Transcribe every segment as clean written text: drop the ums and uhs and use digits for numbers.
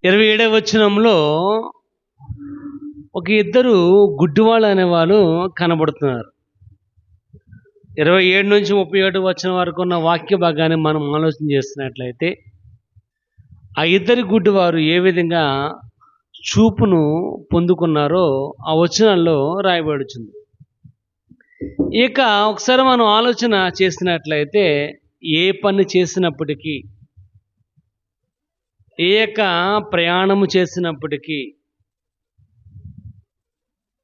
27వ వచనంలో ఒక ఇద్దరు గుడ్డివాళ్ళు అనేవాళ్ళు కనబడుతున్నారు. 27 నుంచి 37 వచనం వరకు ఉన్న వాక్య భాగాన్ని మనం ఆలోచన చేస్తున్నట్లయితే ఆ ఇద్దరి గుడ్డివారు ఏ విధంగా చూపును పొందుకున్నారో ఆ వచనాల్లో రాయబడుతుంది. ఇక ఒకసారి మనం ఆలోచన చేసినట్లయితే ఏ పని చేసినప్పటికీ, ఏ యొక్క ప్రయాణము చేసినప్పటికీ,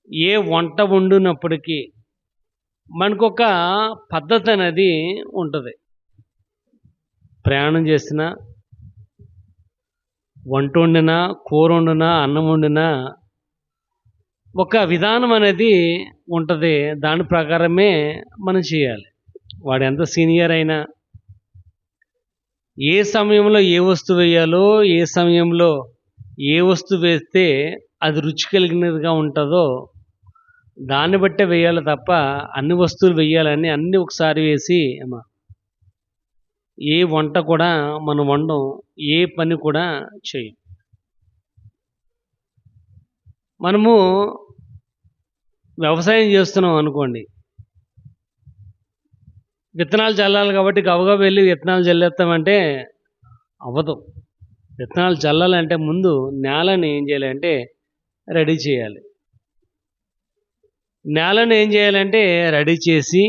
ఏ వంట వండినప్పటికీ మనకొక పద్ధతి అనేది ఉంటుంది. ప్రయాణం చేసినా, వంట వండినా, కూర వండినా, అన్నం వండినా ఒక విధానం అనేది ఉంటుంది. దాని ప్రకారమే మనం చేయాలి. వాడు ఎంత సీనియర్ అయినా, ఏ సమయంలో ఏ వస్తువు వేయాలో, ఏ సమయంలో ఏ వస్తువు వేస్తే అది రుచి కలిగినదిగా ఉంటుందో దాన్ని బట్టే వేయాలి తప్ప అన్ని వస్తువులు వేయాలని అన్నీ ఒకసారి వేసి ఏ వంట కూడా మనం వండం, ఏ పని కూడా చేయం. మనము వ్యవసాయం చేస్తున్నాం అనుకోండి, విత్తనాలు చల్లాలి కాబట్టి గబగబా వెళ్ళి విత్తనాలు చల్లేస్తామంటే అవ్వదు. విత్తనాలు చల్లాలంటే ముందు నేలని ఏం చేయాలంటే రెడీ చేయాలి. నేలను ఏం చేయాలంటే రెడీ చేసి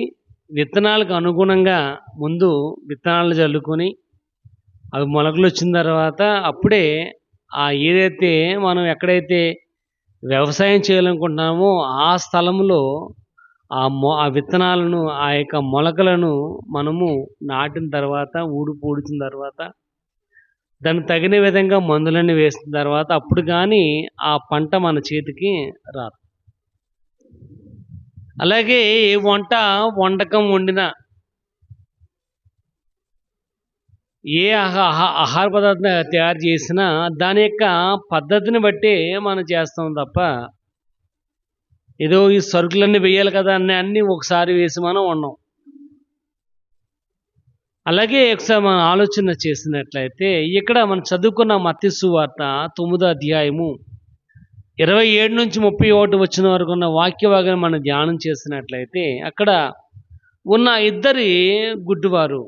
విత్తనాలకు అనుగుణంగా ముందు విత్తనాలు చల్లుకొని అవి మొలకలు వచ్చిన తర్వాత అప్పుడే ఏదైతే మనం ఎక్కడైతే వ్యవసాయం చేయాలనుకుంటున్నామో ఆ స్థలంలో ఆ విత్తనాలను, ఆ యొక్క మొలకలను మనము నాటిన తర్వాత, పూడ్చిన తర్వాత, దానికి తగిన విధంగా మందులన్నీ వేసిన తర్వాత అప్పుడు కానీ ఆ పంట మన చేతికి రాదు. అలాగే ఏ వంటకం వండినా, ఏ ఆహార పదార్థం తయారు చేసినా దాని యొక్క పద్ధతిని బట్టి మనం చేస్తాం తప్ప ఏదో ఈ సరుకులన్నీ వేయాలి కదా అన్నీ ఒకసారి వేసి మనం వండం. అలాగే ఒకసారి మనం ఆలోచన చేసినట్లయితే ఇక్కడ మనం చదువుకున్న మత్తయి సువార్త 9వ అధ్యాయము 27 నుంచి 31 వచనం వరకు ఉన్న వాక్య భాగాన్ని మనం ధ్యానం చేసినట్లయితే అక్కడ ఉన్న ఇద్దరి గుడ్డివారు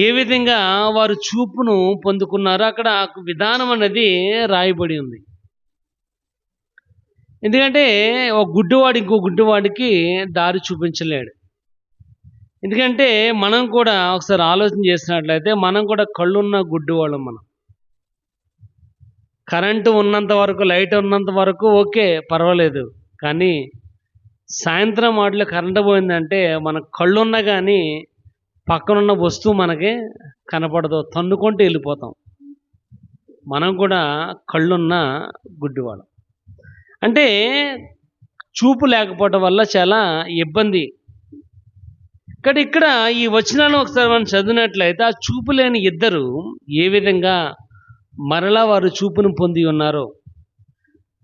ఏ విధంగా వారు చూపును పొందుకున్నారో అక్కడ విధానం అనేది రాయబడి ఉంది. ఎందుకంటే ఒక గుడ్డివాడు ఇంకో గుడ్డివాడికి దారి చూపించలేడు. ఎందుకంటే మనం కూడా ఒకసారి ఆలోచన చేసినట్లయితే మనం కూడా కళ్ళున్న గుడ్డివాళ్ళం. మనం కరెంటు ఉన్నంత వరకు, లైట్ ఉన్నంత వరకు ఓకే, పర్వాలేదు. కానీ సాయంత్రం వాటిలో కరెంటు పోయిందంటే మన కళ్ళున్నా కానీ పక్కనున్న వస్తువు మనకి కనపడదు, తన్నుకుంటూ వెళ్ళిపోతాం. మనం కూడా కళ్ళున్న గుడ్డివాళ్ళం. అంటే చూపు లేకపోవడం వల్ల చాలా ఇబ్బంది. ఇక్కడ ఈ వచనాలను ఒకసారి మనం చదివినట్లయితే ఆ చూపు లేని ఇద్దరు ఏ విధంగా మరలా వారు చూపును పొంది ఉన్నారో,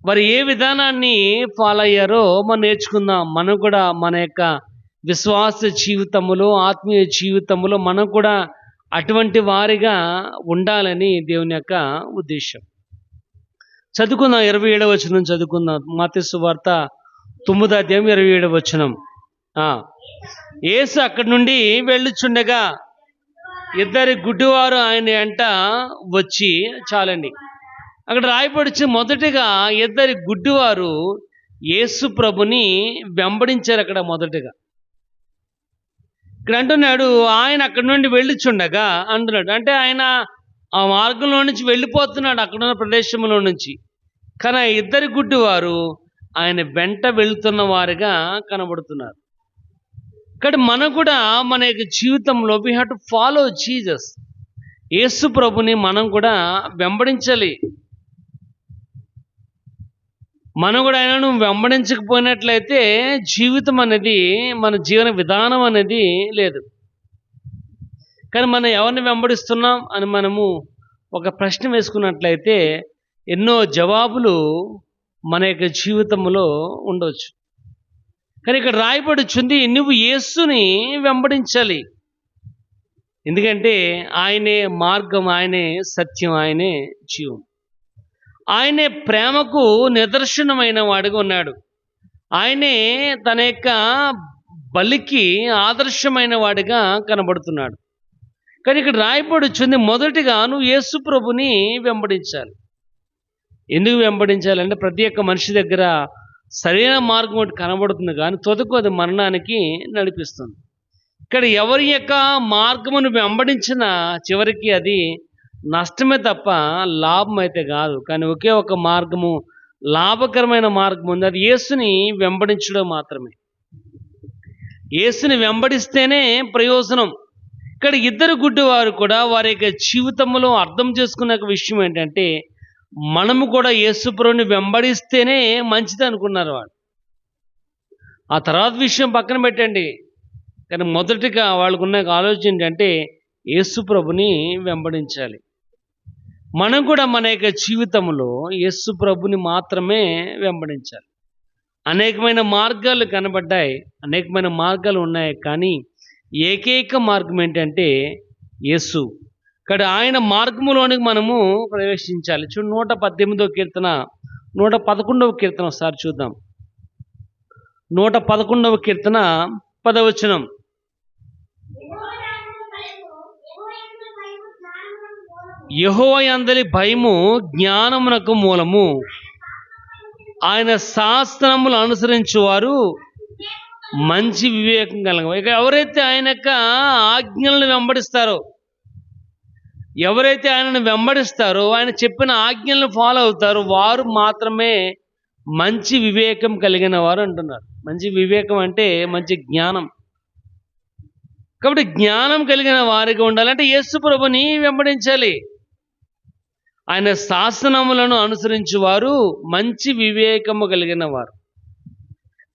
వారు ఏ విధానాన్ని ఫాలో అయ్యారో మనం నేర్చుకుందాం. మనం కూడా మన యొక్క విశ్వాస జీవితములో, ఆత్మీయ జీవితంలో మనం కూడా అటువంటి వారిగా ఉండాలని దేవుని యొక్క ఉద్దేశం. చదువుకుందాం. 27వ వచనం చదువుకుందాం. మత్తయి సువార్త 9వ అధ్యాయం 27వ వచనం. యేసు అక్కడి నుండి వెళ్ళుచుండగా ఇద్దరి గుడ్డివారు ఆయన వెంట వచ్చి, చాలండి అక్కడ రాయబడిచి, మొదటిగా ఇద్దరి గుడ్డివారు యేసు ప్రభుని వెంబడించారు. అక్కడ మొదటిగా ఇక్కడ అంటున్నాడు ఆయన అక్కడి నుండి వెళ్ళుచుండగా అంటున్నాడు. అంటే ఆయన ఆ మార్గంలో నుంచి వెళ్ళిపోతున్నాడు, అక్కడున్న ప్రదేశంలో నుంచి. కానీ ఆ ఇద్దరి గుడ్డివారు ఆయన వెంట వెళుతున్న వారిగా కనబడుతున్నారు. ఇక్కడ మనం కూడా మన యొక్క జీవితంలో we have to follow Jesus. Yesu ప్రభుని మనం కూడా వెంబడించాలి. మనం కూడా ఆయనను వెంబడించకపోయినట్లయితే జీవితం అనేది, మన జీవన విధానం అనేది లేదు. కానీ మనం ఎవరిని వెంబడిస్తున్నాం అని మనము ఒక ప్రశ్న వేసుకున్నట్లయితే ఎన్నో జవాబులు మన యొక్క జీవితంలో ఉండవచ్చు. కానీ ఇక్కడ రాయబడుచుంది, నువ్వు యేసుని వెంబడించాలి. ఎందుకంటే ఆయనే మార్గం, ఆయనే సత్యం, ఆయనే జీవం. ఆయనే ప్రేమకు నిదర్శనమైన వాడిగా ఉన్నాడు. ఆయనే తన యొక్క బలికి ఆదర్శమైన వాడిగా కనబడుతున్నాడు. కానీ ఇక్కడ రాయబడి వచ్చింది, మొదటిగా నువ్వు యేసు ప్రభుని వెంబడించాలి. ఎందుకు వెంబడించాలంటే ప్రతి ఒక్క మనిషి దగ్గర సరైన మార్గం ఒకటి కనబడుతుంది, కానీ తొదకు అది మరణానికి నడిపిస్తుంది. ఇక్కడ ఎవరి యొక్క మార్గమును వెంబడించినా చివరికి అది నష్టమే తప్ప లాభం అయితే కాదు. కానీ ఒకే ఒక మార్గము, లాభకరమైన మార్గం ఉంది, అది యేసుని వెంబడించడం మాత్రమే. యేసుని వెంబడిస్తేనే ప్రయోజనం. ఇక్కడ ఇద్దరు గుడ్డివారు కూడా వారి యొక్క జీవితంలో అర్థం చేసుకున్న విషయం ఏంటంటే, మనము కూడా యేసుప్రభుని వెంబడిస్తేనే మంచిది అనుకున్నారు వాళ్ళు. ఆ తర్వాత విషయం పక్కన పెట్టండి, కానీ మొదటిగా వాళ్ళకున్న ఆలోచన ఏంటంటే యేసుప్రభుని వెంబడించాలి. మనం కూడా మన యొక్క జీవితంలో యేసుప్రభుని మాత్రమే వెంబడించాలి. అనేకమైన మార్గాలు కనబడ్డాయి, అనేకమైన మార్గాలు ఉన్నాయి, కానీ ఏకైక మార్గం ఏంటంటే యేసు. ఇక్కడ ఆయన మార్గములోనికి మనము ప్రవేశించాలి. చూడు 118వ కీర్తన, 111వ కీర్తన ఒకసారి చూద్దాం. 111వ కీర్తన 10వ వచనం. యెహోవా యందలి భయము జ్ఞానమునకు మూలము, ఆయన శాస్త్రములు అనుసరించువారు మంచి వివేకం కలగ. ఇక ఎవరైతే ఆయన యొక్క ఆజ్ఞలను వెంబడిస్తారో, ఎవరైతే ఆయనను వెంబడిస్తారో, ఆయన చెప్పిన ఆజ్ఞలను ఫాలో అవుతారో, వారు మాత్రమే మంచి వివేకం కలిగిన వారు అంటున్నారు. మంచి వివేకం అంటే మంచి జ్ఞానం. కాబట్టి జ్ఞానం కలిగిన వారిగా ఉండాలంటే యేసు ప్రభుని వెంబడించాలి. ఆయన శాసనములను అనుసరించి వారు మంచి వివేకము కలిగిన వారు.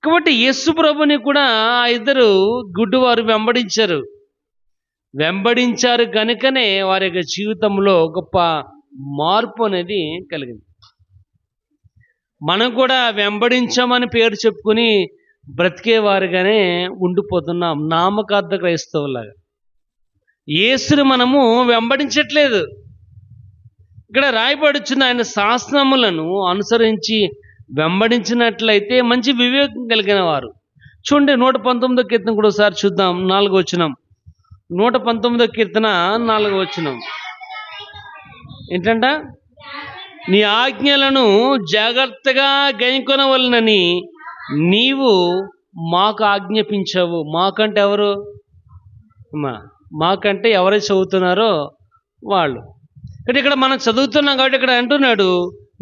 కాబట్టి యేసు ప్రభుని కూడా ఆ ఇద్దరు గుడ్డివారు వెంబడించారు కనుకనే వారి యొక్క జీవితంలో గొప్ప మార్పు అనేది కలిగింది. మనం కూడా వెంబడించామని పేరు చెప్పుకుని బ్రతికేవారుగానే ఉండిపోతున్నాం, నామకార్థ క్రైస్తవులాగా. యేసుని మనము వెంబడించట్లేదు. ఇక్కడ రాయబడుచున్న ఆయన శాసనములను అనుసరించి వెంబడించినట్లయితే మంచి వివేకం కలిగిన వారు. చూడండి 119వ కీర్తన కూడా ఒకసారి చూద్దాం, 4వ వచనం. 119వ కీర్తన 4వ వచనం ఏంటంట? నీ ఆజ్ఞలను జాగ్రత్తగా గైకొనవలనని నీవు మాకు ఆజ్ఞాపించావు. మాకంటే ఎవరు? మాకంటే ఎవరైతే చదువుతున్నారో వాళ్ళు. అంటే ఇక్కడ మనం చదువుతున్నాం కాబట్టి ఇక్కడ అంటున్నాడు,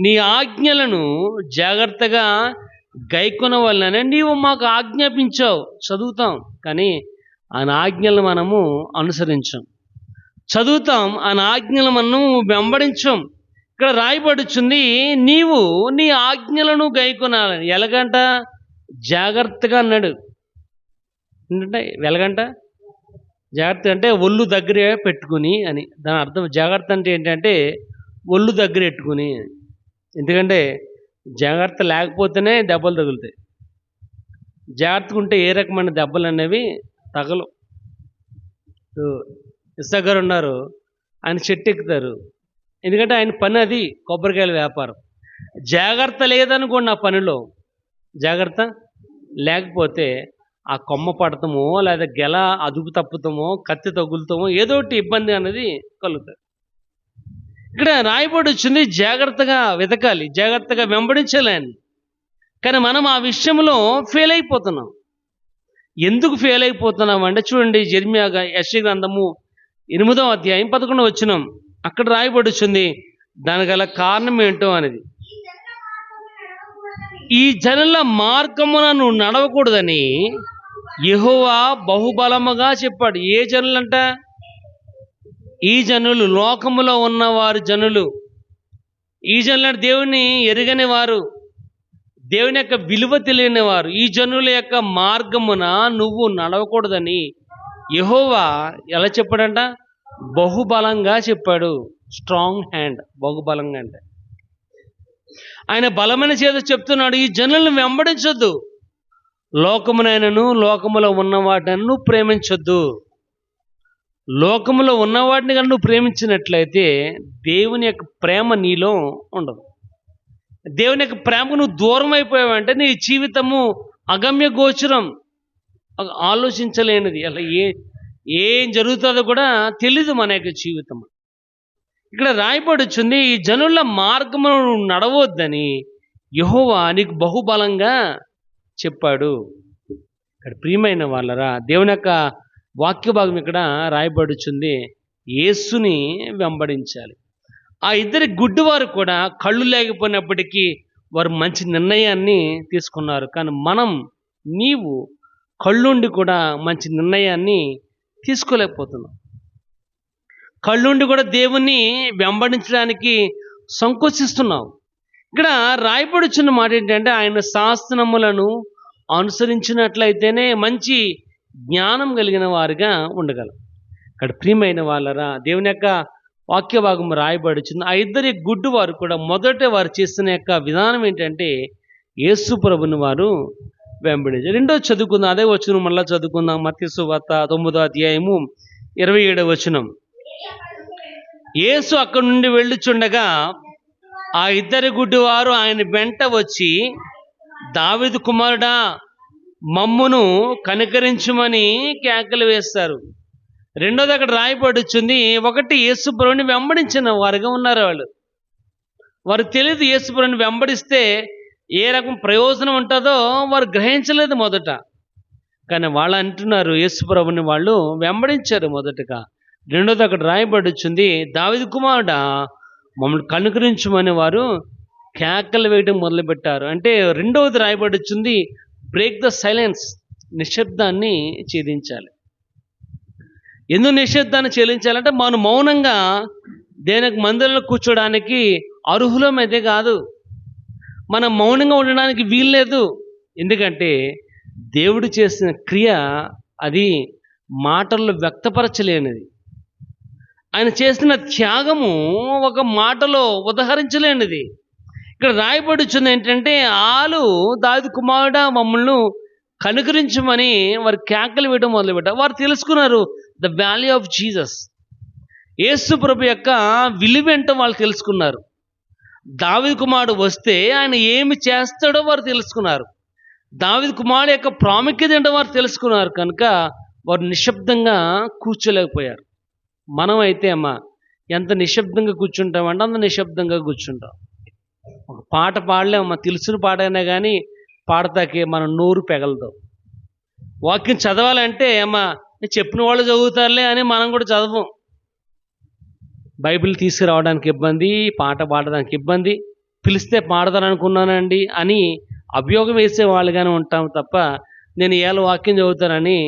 నీ ఆజ్ఞలను జాగ్రత్తగా గైకొనవలనని నీవు మాకు ఆజ్ఞాపించావు. చదువుతాం కానీ ఆయన ఆజ్ఞలను మనము అనుసరించాం. చదువుతాం, ఆయన ఆజ్ఞలను మనము వెంబడించాం. ఇక్కడ రాయబడుచుంది, నీవు నీ ఆజ్ఞలను గైకొనాలని. ఎలాగంట? జాగ్రత్తగా అన్నాడు. ఏంటంటే ఎలాగంట? జాగ్రత్త అంటే ఒళ్ళు దగ్గరే పెట్టుకుని అని దాని అర్థం. జాగ్రత్త అంటే ఏంటంటే ఒళ్ళు దగ్గర పెట్టుకుని. ఎందుకంటే జాగ్రత్త లేకపోతేనే దెబ్బలు తగులుతాయి. జాగ్రత్తగా ఉంటే ఏ రకమైన దెబ్బలు అనేవి తగలు. ఇస్సాకు గారు ఉన్నారు, ఆయన చెట్టు ఎక్కుతారు. ఎందుకంటే ఆయన పని అది, కొబ్బరికాయల వ్యాపారం. జాగ్రత్త లేదనుకోండి, ఆ పనిలో జాగ్రత్త లేకపోతే ఆ కొమ్మ పడతామో, లేదా గెల అదుపు తప్పుతామో, కత్తి తగులుతామో, ఏదో ఒకటి ఇబ్బంది అనేది కలుగుతుంది. ఇక్కడ రాయబడి వచ్చింది, జాగ్రత్తగా వెతకాలి, జాగ్రత్తగా వెంబడించాలి అని. కానీ మనం ఆ విషయంలో ఫెయిల్ అయిపోతున్నాం. ఎందుకు ఫెయిల్ అయిపోతున్నాం అంటే చూడండి, యెషయా గ్రంథము 8వ అధ్యాయం 11వ వచనం. అక్కడ రాయబడి వచ్చింది దాని గల కారణం ఏంటో అనేది. ఈ జనుల మార్గమున నువ్వు నడవకూడదని యెహోవా బహుబలముగా చెప్పాడు. ఏ జనులంట? ఈ జనులు, లోకములో ఉన్నవారు జనులు. ఈ జనులు అంటే దేవుని ఎరగని వారు, దేవుని యొక్క విలువ తెలియని వారు. ఈ జనుల యొక్క మార్గమున నువ్వు నడవకూడదని యెహోవా ఎలా చెప్పాడంట? బహుబలంగా చెప్పాడు. స్ట్రాంగ్ హ్యాండ్, బహుబలంగా అంటే ఆయన బలమైన చేత చెప్తున్నాడు, ఈ జనులను వెంబడించొద్దు, లోకమునైనను లోకములో ఉన్న వాటిని ప్రేమించొద్దు. లోకంలో ఉన్నవాడిని కనుక నువ్వు ప్రేమించినట్లయితే దేవుని యొక్క ప్రేమ నీలో ఉండదు. దేవుని యొక్క ప్రేమకు నువ్వు దూరం అయిపోయావంటే నీ జీవితము అగమ్య గోచరం, ఆలోచించలేనిది. అలా ఏం జరుగుతుందో కూడా తెలీదు మన యొక్క జీవితం. ఇక్కడ రాయబడి వచ్చింది, ఈ జనుల మార్గమును నడవద్దని యెహోవా నీకు బహుబలంగా చెప్పాడు. ఇక్కడ ప్రియమైన వాళ్ళరా, దేవుని యొక్క వాక్య భాగం ఇక్కడ రాయబడుచుంది, యేసుని వెంబడించాలి. ఆ ఇద్దరి గుడ్డివారు కూడా కళ్ళు లేకపోయినప్పటికీ వారు మంచి నిర్ణయాన్ని తీసుకున్నారు. కానీ నీవు కళ్ళుండి కూడా మంచి నిర్ణయాన్ని తీసుకోలేకపోతున్నావు. కళ్ళుండి కూడా దేవుణ్ణి వెంబడించడానికి సంకోచిస్తున్నావు. ఇక్కడ రాయబడుచున్న మాట ఏంటంటే, ఆయన శాసనములను అనుసరించినట్లయితేనే మంచి జ్ఞానం కలిగిన వారుగా ఉండగలం. ఇక్కడ ప్రియమైన వాళ్ళరా, దేవుని యొక్క వాక్య భాగం రాయబడుచుంది. ఆ ఇద్దరి గుడ్డివారు కూడా మొదట వారు చేసిన యొక్క విధానం ఏంటంటే, యేసు ప్రభుని వారు వెంబడించారు. రెండో చదువుకుందాం, అదే వచనం మళ్ళా చదువుకుందాం. మత్తయి సువార్త 9వ అధ్యాయము 27వ వచనం. యేసు అక్కడి నుండి వెళ్ళుచుండగా ఆ ఇద్దరి గుడ్డివారు ఆయన వెంట వచ్చి, దావీదు కుమారుడా మమ్మును కనికరించుమని కేకలు వేస్తారు. రెండోది అక్కడ రాయబడుచుంది, ఒకటి యేసు ప్రభువుని వెంబడించిన వారుగా ఉన్నారు. వారు తెలియదు యేసు ప్రభువుని వెంబడిస్తే ఏ రకం ప్రయోజనం ఉంటుందో వారు గ్రహించలేదు మొదట. కానీ వాళ్ళు అంటున్నారు, యేసు ప్రభువుని వాళ్ళు వెంబడించారు మొదటగా. రెండోది అక్కడ రాయబడుచుంది, దావీదు కుమారుడా మమ్మల్ని కనుకరించమని వారు కేకలు వేయడం మొదలుపెట్టారు. అంటే రెండవది రాయబడుచుంది, బ్రేక్ ద సైలెన్స్, నిశ్శబ్దాన్ని ఛేదించాలి. ఎందుకు నిశ్శబ్దాన్ని ఛేదించాలంటే, మనం మౌనంగా దేనికి మందిరంలో కూర్చోడానికి అర్హులమైతే కాదు, మనం మౌనంగా ఉండడానికి వీల్లేదు. ఎందుకంటే దేవుడు చేసిన క్రియ అది మాటల్లో వ్యక్తపరచలేనిది. ఆయన చేసిన త్యాగము ఒక మాటలో ఉదహరించలేనిది. ఇక్కడ రాయబడుచుంది ఏంటంటే, దావీదు కుమారుడా మమ్మల్ని కనుకరించమని వారు కేకలు వేయడం మొదలుపెట్టారు. వారు తెలుసుకున్నారు ద వాల్యూ ఆఫ్ జీసస్, యేసు ప్రభు యొక్క విలువేంటో వాళ్ళు తెలుసుకున్నారు. దావీదు కుమారుడు వస్తే ఆయన ఏమి చేస్తాడో వారు తెలుసుకున్నారు. దావీదు కుమారుడు యొక్క ప్రాముఖ్యత ఏంటో వారు తెలుసుకున్నారు. కనుక వారు నిశ్శబ్దంగా కూర్చోలేకపోయారు. మనం అయితే ఎంత నిశ్శబ్దంగా కూర్చుంటామంటే అంత నిశ్శబ్దంగా కూర్చుంటాం. ఒక పాట పాడలేమమ్మా, తెలిసిన పాట అయినా కానీ పాడతాకే మన నోరు పెగలదాం. వాక్యం చదవాలంటే చెప్పిన వాళ్ళు చదువుతారులే అని మనం కూడా చదవం. బైబిల్ తీసుకురావడానికి ఇబ్బంది, పాట పాడడానికి ఇబ్బంది, పిలిస్తే పాడతాననుకున్నానండి అని అభియోగం వేసే వాళ్ళుగానే ఉంటాం తప్ప, నేను ఏళ్ళ వాక్యం చదువుతానని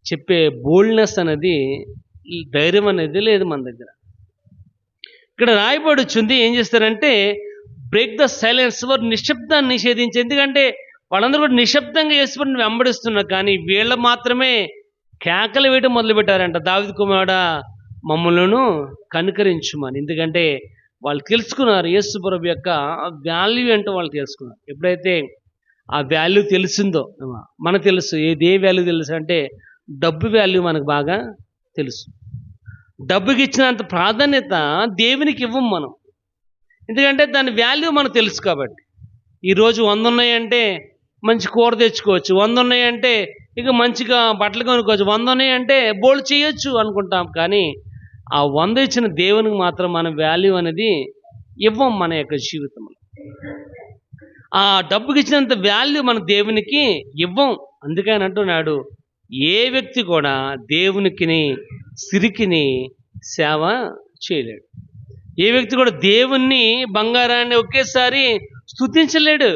చెప్పే బోల్డ్నెస్ అనేది, ఈ ధైర్యం అనేది లేదు మన దగ్గర. ఇక్కడ రాయబడుచుంది, ఏం చేస్తారంటే బ్రేక్ ద సైలెన్స్, వారు నిశ్శబ్దాన్ని నిషేధించి. ఎందుకంటే వాళ్ళందరూ కూడా నిశ్శబ్దంగా యేసుని వెంబడిస్తున్నారు. కానీ వీళ్ళు మాత్రమే కేకలు వేయడం మొదలుపెట్టారంట, దావీదు కుమారుడా మమ్మల్ని కనుకరించుమని. ఎందుకంటే వాళ్ళు తెలుసుకున్నారు యేసు ప్రభు యొక్క వాల్యూ ఏంటో వాళ్ళు తెలుసుకున్నారు. ఎప్పుడైతే ఆ వాల్యూ తెలిసిందో, మనకు తెలుసు ఏ వాల్యూ తెలుసు అంటే డబ్బు వాల్యూ మనకు బాగా తెలుసు. డబ్బుకి ఇచ్చినంత ప్రాధాన్యత దేవునికి ఇవ్వం మనం. ఎందుకంటే దాని వాల్యూ మనకు తెలుసు కాబట్టి. ఈరోజు 100 ఉన్నాయంటే మంచి కూర తెచ్చుకోవచ్చు, 100 ఉన్నాయంటే ఇక మంచిగా బట్టలు కొనుక్కోవచ్చు, 100 ఉన్నాయంటే బోల్డ్ చేయొచ్చు అనుకుంటాం. కానీ ఆ 100 ఇచ్చిన దేవునికి మాత్రం మన వాల్యూ అనేది ఇవ్వం మన యొక్క జీవితంలో. ఆ డబ్బుకి ఇచ్చినంత వాల్యూ మన దేవునికి ఇవ్వం. అందుకని అంటున్నాడు, ఏ వ్యక్తి కూడా దేవునికిని సిరికిని సేవ చేయలేడు. ఏ వ్యక్తి కూడా దేవుణ్ణి బంగారాన్ని ఒకేసారి స్తుతించలేడు.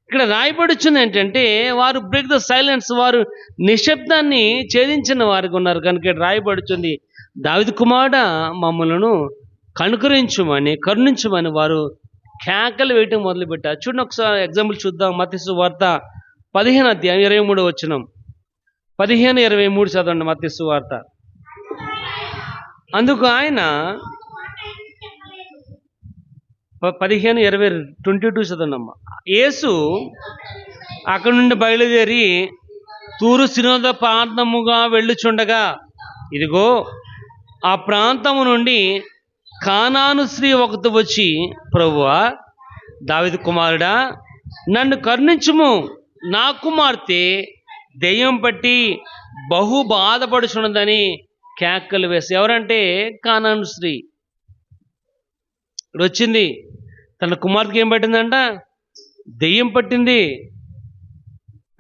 ఇక్కడ రాయబడుచుంది ఏంటంటే, వారు బ్రేక్ ద సైలెన్స్, వారు నిశ్శబ్దాన్ని ఛేదించిన వారికి ఉన్నారు. కనుక ఇక్కడ రాయబడుచుంది, దావీదు కుమారుడా మమ్మలను కరుణించమని వారు కేకలు వేయటం మొదలుపెట్టారు. చూడండి ఒకసారి ఎగ్జాంపుల్ చూద్దాం. మత్తయి సువార్త 15వ అధ్యాయం 23వ వచనం, 15:23 చదవండి. మత్తయి సువార్త. అందుకు ఆయన 15:22 చదవండి అమ్మ. యేసు అక్కడి నుండి బయలుదేరి తూరు సినోద ప్రాంతముగా వెళ్ళుచుండగా ఇదిగో ఆ ప్రాంతము నుండి కానాను స్త్రీ ఒకటి వచ్చి, ప్రభువా, దావీదు కుమారుడా, నన్ను కరుణించుము, నా కుమార్తె దెయ్యం పట్టి బహు బాధపడుచున్నదని కేకలు వేసి. ఎవరంటే కానాను స్త్రీ ఇప్పుడు వచ్చింది. తన కుమార్తెకి ఏం పట్టిందంట? దెయ్యం పట్టింది.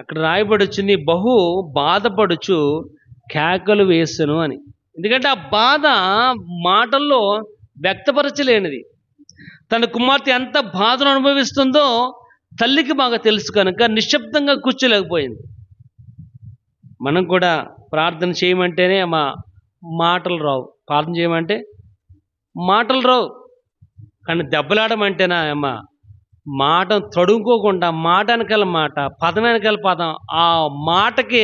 అక్కడ రాయబడి వచ్చింది, బహు బాధపడుచు కేకలు వేసెను అని. ఎందుకంటే ఆ బాధ మాటల్లో వ్యక్తపరచలేనిది. తన కుమార్తె ఎంత బాధను అనుభవిస్తుందో తల్లికి బాగా తెలుసు కనుక నిశ్శబ్దంగా కూర్చోలేకపోయింది. మనం కూడా ప్రార్థన చేయమంటేనే మాటలు రావు. ప్రార్థన చేయమంటే మాటలు రావు. కానీ దెబ్బలాడమంటేనా మాట తడుముకోకుండా మాట వెనకాల మాట, పదం వెనకాల పదం, ఆ మాటకి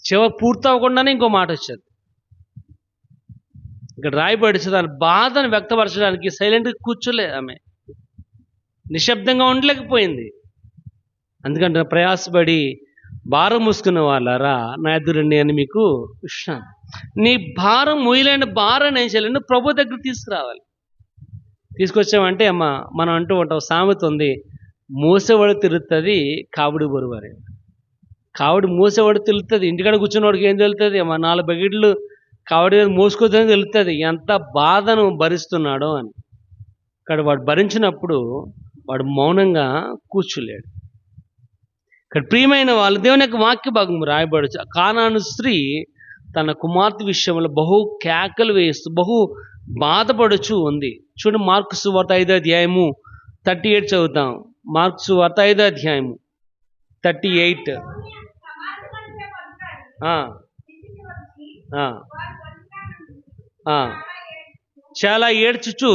చివరి పూర్తి అవ్వకుండానే ఇంకో మాట వచ్చేది. ఇక్కడ రాయబడి దాని బాధను వ్యక్తపరచడానికి సైలెంట్గా కూర్చోలే, ఆమె నిశ్శబ్దంగా ఉండలేకపోయింది. అందుకంటే ప్రయాసపడి భారం మూసుకున్న వాళ్ళారా నా ఎదురండి అని మీకు ఇష్టం. నీ భారం మొయ్యలేని భారం ఏం చేయాలంటే ప్రభు దగ్గర తీసుకురావాలి. తీసుకొచ్చామంటే మనం అంటూ ఉంటాం, సామెత ఉంది, మూసేవాడు తిరుగుతుంది కావుడి బరువారే. కావుడి మూసేవాడు తెలుస్తుంది, ఇంటికాడ కూర్చున్నవాడికి ఏం తెలుస్తుంది? 4 బకెట్లు కావుడి మీద మోసుకొద్దని తెలుస్తుంది ఎంత బాధను భరిస్తున్నాడో అని. ఇక్కడ వాడు భరించినప్పుడు వాడు మౌనంగా కూర్చోలేడు. ఇక్కడ ప్రియమైన వాళ్ళు, దేవుని యొక్క వాక్య భాగం రాయబడచ్చు. కానాను స్త్రీ తన కుమార్తె విషయంలో బహు కేకలు వేస్తూ బహు బాధపడుచు ఉంది. చూడండి, మార్కు సువార్త 5వ అధ్యాయము 38 చదువుతాం. మార్కు సువార్త 5వ అధ్యాయము 38. చాలా ఏడ్చుచు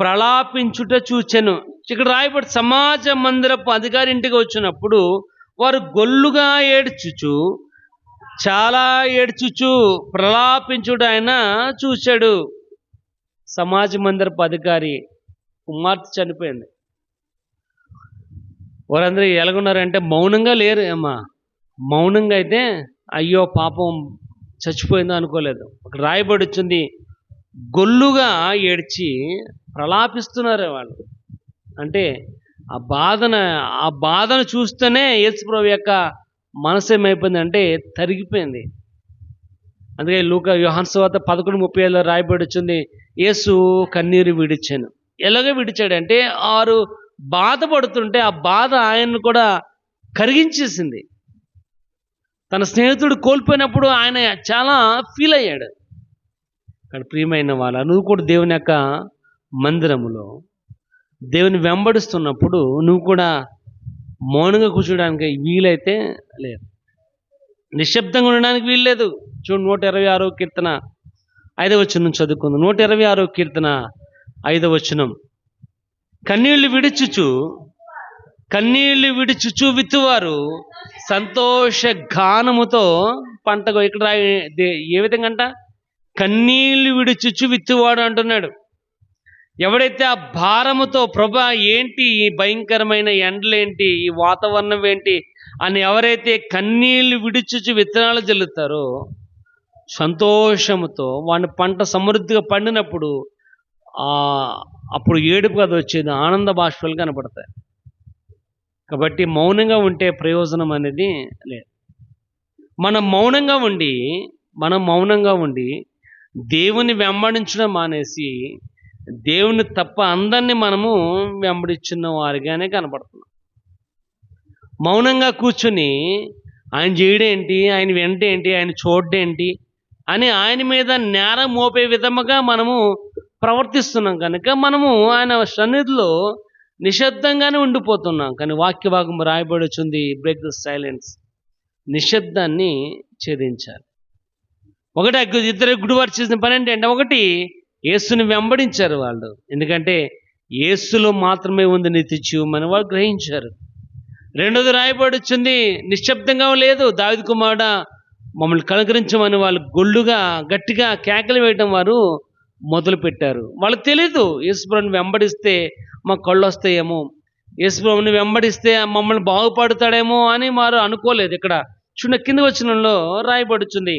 ప్రలాపించుట చూచెను. ఇక్కడ రాయబడి సమాజ మందిరపు అధికారి ఇంటికి వచ్చినప్పుడు వారు గొల్లుగా ఏడ్చుచు, చాలా ఏడ్చుచు ప్రలాపించుట ఆయన చూశాడు. సమాజ మందిరపు అధికారి కుమార్తె చనిపోయింది. వారందరూ ఎలాగున్నారంటే మౌనంగా లేరు. మౌనంగా అయితే అయ్యో పాపం చచ్చిపోయిందో అనుకోలేదు. అక్కడ రాయబడి వచ్చింది, గొల్లుగా ఏడ్చి ప్రలాపిస్తున్నారు వాళ్ళు. అంటే ఆ బాధను చూస్తేనే యేసుప్రభు యొక్క మనసు ఏమైపోయిందంటే తరిగిపోయింది. అందుకే యోహాను సువార్త 11:35లో రాయబడి వచ్చింది, యేసు కన్నీరు విడిచాను. ఎలాగ విడిచాడంటే వారు బాధపడుతుంటే ఆ బాధ ఆయన్ని కూడా కరిగించేసింది. తన స్నేహితుడు కోల్పోయినప్పుడు ఆయన చాలా ఫీల్ అయ్యాడు. అక్కడ ప్రియమైన వాళ్ళ, నువ్వు కూడా దేవుని యొక్క మందిరములో దేవుని వెంబడిస్తున్నప్పుడు నువ్వు కూడా మౌనంగా కూర్చోడానికి వీలైతే లేదు, నిశ్శబ్దంగా ఉండడానికి వీల్లేదు. చూడు, 126వ కీర్తన 5వ వచనం చదువుకుందాం. 126వ కీర్తన 5వ వచనం. కన్నీళ్లు విడుచుచు విత్తువారు సంతోష గానముతో పంటగో. ఇక్కడ ఏ విధంగా అంట? కన్నీళ్లు విడుచుచు విత్తువాడు అంటున్నాడు. ఎవడైతే ఆ భారముతో, ప్రభా ఏంటి ఈ భయంకరమైన ఎండలేంటి, ఈ వాతావరణం ఏంటి అని ఎవరైతే కన్నీళ్లు విడుచుచు విత్తనాలు జల్లుతారో సంతోషముతో వాడి పంట సమృద్ధిగా పండినప్పుడు అప్పుడు ఏడుపు కదా వచ్చేది, ఆనంద బాష్పాలు కనపడతాయి. కాబట్టి మౌనంగా ఉంటే ప్రయోజనం అనేది లేదు. మనం మౌనంగా ఉండి దేవుని వెంబడించడం మానేసి దేవుని తప్ప అందరినీ మనము వెంబడించిన వారిగానే కనపడుతున్నాం. మౌనంగా కూర్చుని ఆయన చేయడేంటి, ఆయన వెంటేంటి, ఆయన చూడడేంటి అని ఆయన మీద నేరం మోపే విధముగా మనము ప్రవర్తిస్తున్నాం కనుక మనము ఆయన సన్నిధిలో నిశ్శబ్దంగానే ఉండిపోతున్నాం. కానీ వాక్య భాగం రాయబడి వచ్చింది, బ్రేక్ ద సైలెన్స్, నిశ్శబ్దాన్ని ఛేదించాలి. ఇద్దరు గుడివారు చేసిన పని ఏంటంటే, ఒకటి యేసుని వెంబడించారు వాళ్ళు, ఎందుకంటే యేసులో మాత్రమే ఉంది నిత్య జీవం అని వాళ్ళు గ్రహించారు. రెండోది రాయబడి వచ్చింది, నిశ్శబ్దంగా లేదు, దావీదు కుమారుడా మమ్మల్ని కనుకరించమని వాళ్ళు గొల్లుగా గట్టిగా కేకలు వేయటం వారు మొదలుపెట్టారు. వాళ్ళకి తెలీదు యేసుప్రభుని వెంబడిస్తే మా కళ్ళు వస్తాయేమో, యేసుప్రభుని వెంబడిస్తే మమ్మల్ని బాగుపడతాడేమో అని వారు అనుకోలేదు. ఇక్కడ చూడ కింద వచనంలో రాయబడుచుంది,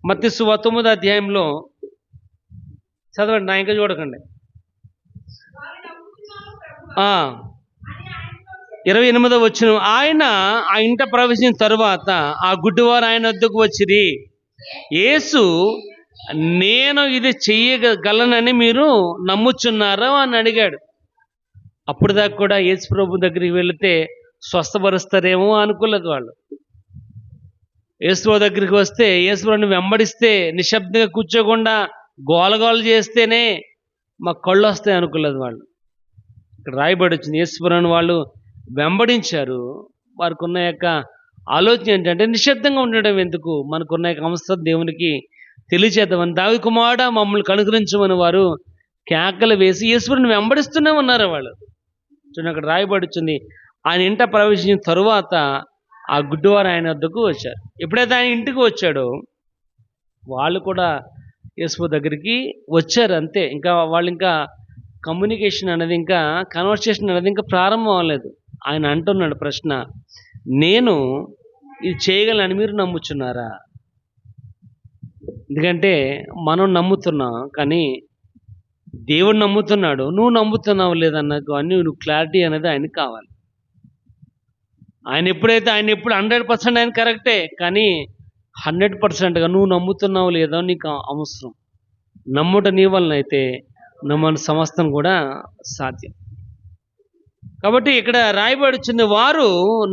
మత్తయి సువార్త 9వ అధ్యాయంలో చదవండి, నా ఇంకా చూడకండి. 28వ వచనం, ఆయన ఆ ఇంట ప్రవేశించిన తరువాత ఆ గుడ్డివారు ఆయన వద్దకు వచ్చిరి. యేసు, నేను ఇది చెయ్యగలనని మీరు నమ్ముచున్నారా అని అడిగాడు. అప్పుడు దాకా కూడా యేసు ప్రభు దగ్గరికి వెళితే స్వస్థపరుస్తారేమో అనుకోలేదు వాళ్ళు. యేసు దగ్గరికి వస్తే, యేసుని వెంబడిస్తే, నిశ్శబ్దంగా కూర్చోకుండా గోలగోల చేస్తేనే మా కళ్ళు వస్తాయి అనుకోలేదు వాళ్ళు. ఇక్కడ రాయబడి వచ్చింది, యేసుని వాళ్ళు వెంబడించారు. వారికి ఉన్న యొక్క ఆలోచన ఏంటంటే నిశ్శబ్దంగా ఉండడం ఎందుకు, మనకున్న యొక్క అవసరం దేవునికి తెలియచేద్దామని. దావీదు కుమారుడా మమ్మల్ని కనుకరించమని వారు కేకలు వేసి యేసుని వెంబడిస్తూనే ఉన్నారు వాళ్ళు. చూడండి, అక్కడ రాయబడి వచ్చింది, ఆయన ఇంట ప్రవేశించిన తరువాత ఆ గుడ్డివారు ఆయన వద్దకు వచ్చారు. ఎప్పుడైతే ఆయన ఇంటికి వచ్చాడో వాళ్ళు కూడా యేసు దగ్గరికి వచ్చారు, అంతే. ఇంకా వాళ్ళు ఇంకా కమ్యూనికేషన్ అనేది, ఇంకా కన్వర్సేషన్ అనేది ఇంకా ప్రారంభం అవ్వలేదు. ఆయన అంటున్నాడు ప్రశ్న, నేను ఇది చేయగలనని మీరు నమ్ముచున్నారా? ఎందుకంటే మనం నమ్ముతున్నాం, కానీ దేవుడు నమ్ముతున్నాడు, నువ్వు నమ్ముతున్నావు లేదన్నది అన్నీ నువ్వు క్లారిటీ అనేది ఆయనకి కావాలి. ఆయన ఎప్పుడు 100% ఆయన కరెక్టే, కానీ 100%గా నువ్వు నమ్ముతున్నావు లేదో నీకు అవసరం. నమ్ముట నీ వలన అయితే నమ్మని సమస్తం కూడా సాధ్యం. కాబట్టి ఇక్కడ రాయబడుచున్న వారు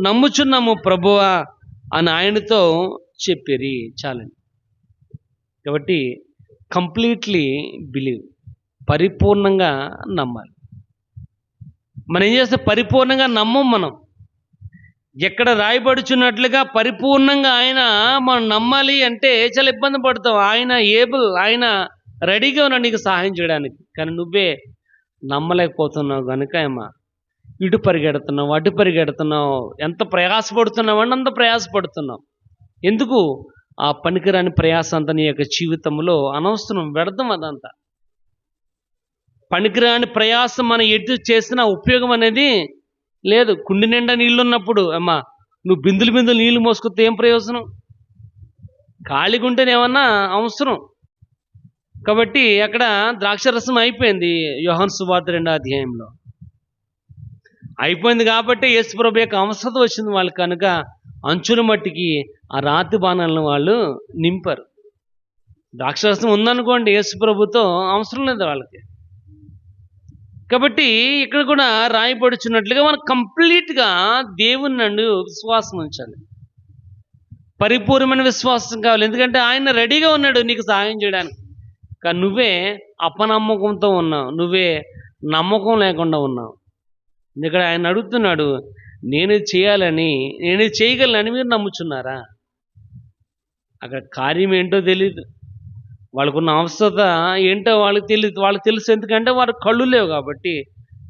నమ్ముచున్నాము ప్రభువా అని ఆయనతో చెప్పిరి. చాలండి. కాబట్టి కంప్లీట్లీ బిలీవ్, పరిపూర్ణంగా నమ్మాలి. మనం ఏం చేస్తే పరిపూర్ణంగా నమ్మం. మనం ఎక్కడ రాయబడుచున్నట్లుగా పరిపూర్ణంగా ఆయన మనం నమ్మాలి అంటే చాలా ఇబ్బంది పడతావు. ఆయన ఆయన రెడీగా ఉన్నాడు నీకు సహాయం చేయడానికి, కానీ నువ్వే నమ్మలేకపోతున్నావు కనుక ఏమా ఇటు పరిగెడుతున్నావు, అటు పరిగెడుతున్నావు. ఎంత ప్రయాసపడుతున్నావు అంటే అంత ప్రయాసపడుతున్నావు. ఎందుకు ఆ పనికిరాని ప్రయాస అంతా నీ యొక్క జీవితంలో అనవసరం, వ్యర్థం. అదంతా పనికిరాని ప్రయాసం మనం ఎటు చేసిన ఉపయోగం అనేది లేదు. కుండి నిండా నీళ్ళు ఉన్నప్పుడు అమ్మా నువ్వు బిందులు నీళ్లు మోసుకొస్తే ఏం ప్రయోజనం? ఖాళీగా ఉంటేనేమన్నా అవసరం. కాబట్టి అక్కడ ద్రాక్షరసం అయిపోయింది. యోహాను సువార్త 2వ అధ్యాయంలో అయిపోయింది. కాబట్టి యేసు ప్రభు యొక్క అవసరం వచ్చింది వాళ్ళు కనుక అంచుల మట్టికి ఆ రాతి బాణాలను వాళ్ళు నింపారు. ద్రాక్షరసం ఉందనుకోండి, యేసు ప్రభుతో అవసరం లేదు వాళ్ళకి. కాబట్టి ఇక్కడ కూడా రాయబడుచున్నట్లుగా మనం కంప్లీట్గా దేవుని నందు విశ్వాసం ఉంచాలి. పరిపూర్ణమైన విశ్వాసం కావాలి. ఎందుకంటే ఆయన రెడీగా ఉన్నాడు నీకు సహాయం చేయడానికి, కానీ నువ్వే అపనమ్మకంతో ఉన్నావు, నువ్వే నమ్మకం లేకుండా ఉన్నావు. ఇక్కడ ఆయన అడుగుతున్నాడు, నేను చేయగలనని మీరు నమ్ముచున్నారా? అక్కడ కార్యం ఏంటో తెలియదు, వాళ్ళకున్న అవసరత ఏంటో వాళ్ళకి తెలుసు. ఎందుకంటే వారు కళ్ళు లేవు కాబట్టి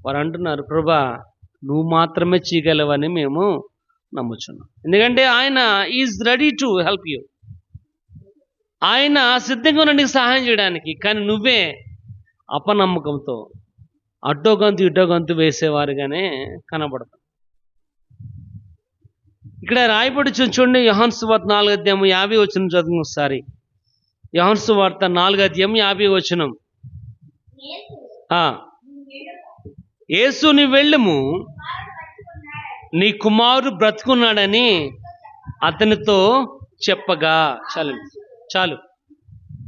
వారు అంటున్నారు, ప్రభా నువ్వు మాత్రమే చేయగలవని మేము నమ్ముచున్నాం. ఎందుకంటే ఆయన is ready to help you, ఆయన సిద్ధంగా ఉన్న నీకు సహాయం చేయడానికి, కానీ నువ్వే అపనమ్మకంతో అడ్డో గంతు వేసేవారుగానే కనబడతాం. ఇక్కడ రాయబడి చూడండి, యోహాను సువార్త 4వ అధ్యాయం 50వ వచనం చదువు ఒకసారి. యోహాను సువార్త 4వ అధ్యాయం 50వ వచనం. యేసు నీ వెళ్ళుము, నీ కుమారుడు బ్రతుకున్నాడని అతనితో చెప్పగా. చాలు.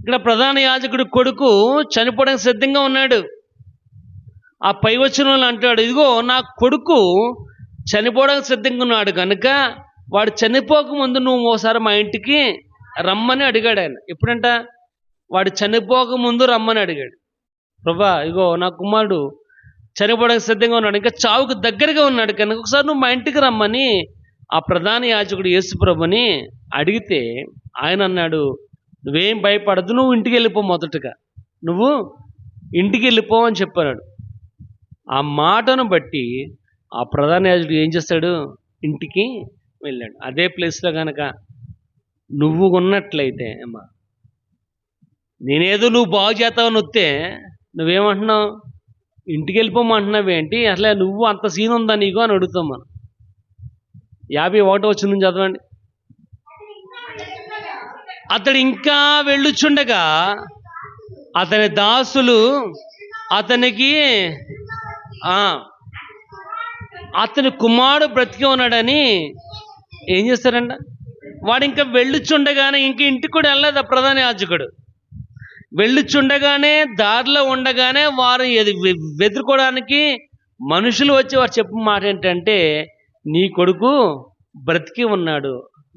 ఇక్కడ ప్రధాన యాజకుడి కొడుకు చనిపోవడానికి సిద్ధంగా ఉన్నాడు. ఆ పై వచనంలో అంటాడు, ఇదిగో నా కొడుకు చనిపోవడానికి సిద్ధంగా ఉన్నాడు కనుక వాడు చనిపోకముందు నువ్వు ఓసారి మా ఇంటికి రమ్మని అడిగాడు ఆయన. ఎప్పుడంట? వాడు చనిపోకముందు రమ్మని అడిగాడు. ప్రభా ఇగో నా కుమారుడు చనిపోవడానికి సిద్ధంగా ఉన్నాడు, ఇంకా చావుకు దగ్గరగా ఉన్నాడు కనుక ఒకసారి నువ్వు మా ఇంటికి రమ్మని ఆ ప్రధాన యాజకుడు యేసు ప్రభుని అడిగితే ఆయన అన్నాడు, నువ్వేం భయపడద్దు, నువ్వు ఇంటికి వెళ్ళిపో, మొదటగా నువ్వు ఇంటికి వెళ్ళిపో అని చెప్పాడు. ఆ మాటను బట్టి ఆ ప్రధాన యాజకుడు ఏం చేస్తాడు? ఇంటికి వెళ్ళాడు. అదే ప్లేస్లో కనుక నువ్వు ఉన్నట్లయితే అమ్మా, నేనేదో నువ్వు బాగు చేస్తావని వస్తే నువ్వేమంటున్నావు? ఇంటికి వెళ్ళిపోమంటున్నావు ఏంటి? అసలే నువ్వు అంత సీన్ ఉందా నీకు అని అడుగుతాం మనం. 51వ వచనం చదవండి. అతడు ఇంకా వెళ్ళుచుండగా అతని దాసులు అతనికి అతని కుమారుడు బ్రతికి ఉన్నాడని ఏం చేస్తారంట? వాడు ఇంకా వెళ్ళుచుండగానే, ఇంక ఇంటికి కూడా వెళ్ళలేదు ఆ ప్రధాన యాజకుడు. వెళ్ళుచుండగానే, దారిలో ఉండగానే వారు వెతుక్కోవడానికి మనుషులు వచ్చి వారు చెప్పిన మాట ఏంటంటే, నీ కొడుకు బ్రతికి ఉన్నాడు.